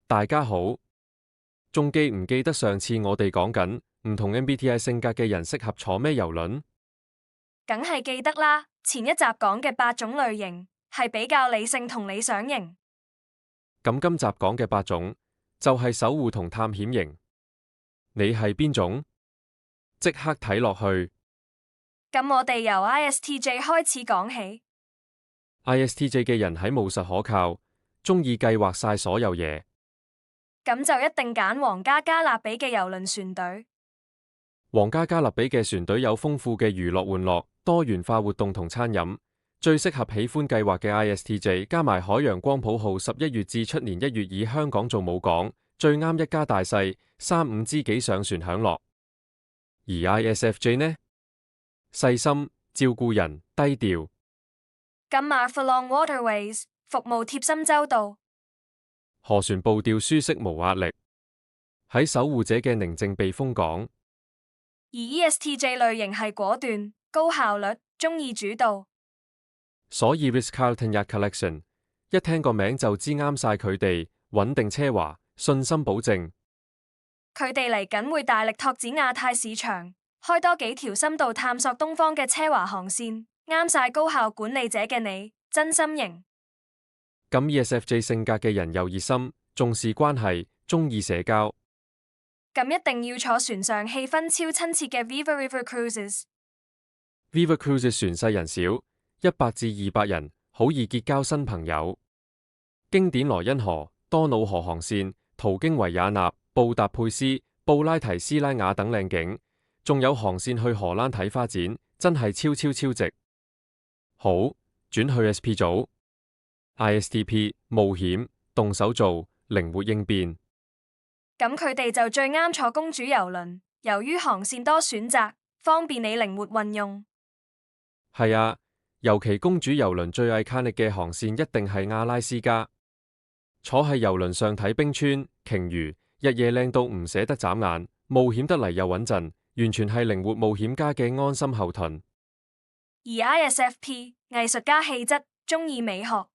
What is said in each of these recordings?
大家好，仲記唔記得上次我哋講緊唔同 MBTI 性格嘅人適合坐咩郵輪？梗係記得啦，前一集講嘅8種類型係比較理性同理想型。咁今集講嘅8種就係守護同探險型。你係邊種？即刻睇落去。咁我哋由 ISTJ 開始講起。ISTJ 嘅人喺務實可靠，中意計劃晒所有嘢。咁就一定揀皇家加勒比嘅郵輪船隊。皇家加勒比嘅船隊有豐富嘅娛樂玩樂、多元化活動同餐飲，最適合喜歡計劃嘅 ISTJ。加埋海洋光譜號11月至出年1月以香港做母港，最啱一家大細3-5知己上船享樂。而 ISFJ 呢？細心、照顧人、低調。咁 Marvelong Waterways 服務貼心周到，河船步調舒適無壓力，喺守護者嘅寧靜避風港。而 ESTJ 類型係果斷、高效率，中意主導。所以 Ritz-Carlton Yacht Collection 一聽個名就知啱晒佢哋，穩定奢華，信心保證。佢哋嚟緊會大力拓展亞太市場，開多幾條深度探索東方嘅奢華航線，啱晒高效管理者嘅你，真心型。咁 ESFJ 性格嘅人又熱心，重視關係，中意社交。咁一定要坐船上氣氛超親切嘅 Viva River Cruises。Viva Cruises 船細人少，100至200人，好易結交新朋友。經典萊茵河、多瑙河航線，途經維也納、布達佩斯、布拉提斯拉雅等靚景，仲有航線去荷蘭睇花展，真係超值。好，轉去 SP 組 ISTP 冒險，動手做，靈活應變。咁佢哋就最啱坐公主郵輪，由於航線多選擇，方便你靈活運用。係啊，尤其公主郵輪最iconic嘅航線一定係阿拉斯加。坐喺郵輪上睇冰川、鯨魚，日夜靚到唔捨得眨眼，冒險得嚟又穩陣，完全係靈活冒險家嘅安心後盾。而 ISFP 藝術家氣質，中意美學。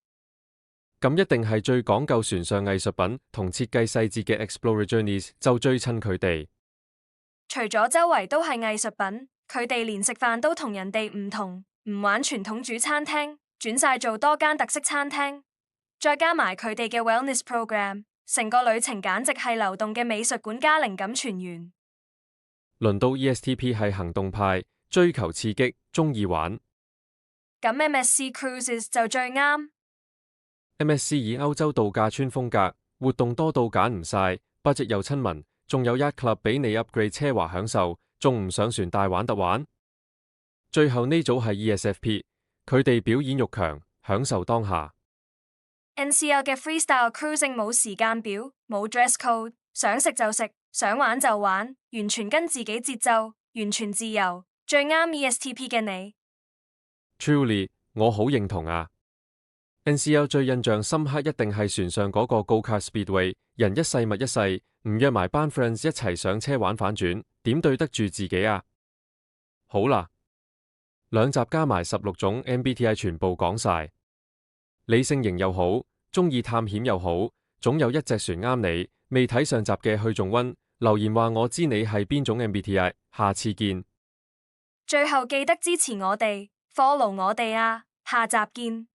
咁一定係最講究船上藝術品同設計細節嘅 Explorer Journeys 就最襯佢哋。除咗周圍都係藝術品，佢哋連食飯都同人哋唔同，唔玩傳統主餐廳，轉晒做多間特色餐廳，再加埋佢哋嘅 Wellness Program， 成個旅程簡直係流動嘅美術館加靈感泉源。輪到 ESTP 係行動派，追求刺激，中意玩。咁 MSC Cruises 就最啱。MSC 以歐洲度假村風格，活動多到揀唔晒，budget又親民，仲有 Yacht Club 俾你 upgrade 奢華享受，仲唔上船大玩特玩？最後呢組係 ESFP， 佢哋表演欲強，享受當下。NCL 嘅 Freestyle Cruising 冇時間表，冇 dress code， 想食就食，想玩就玩，完全跟自己節奏，完全自由，最啱 ESTP 嘅你。Truly， 我好認同啊！NCL 最印象深刻一定係船上嗰個 Go-Kart Speedway， 人一世物一世，唔約埋班 friends 一齊上車玩反轉，點對得住自己啊？好啦，2集加埋16種 MBTI 全部講晒，理性型又好，中意探險又好，總有一隻船啱你。未睇上集嘅去重溫，留言話我知你係邊種 MBTI， 下次見。最後記得支持我哋，follow 我哋啊，下集見。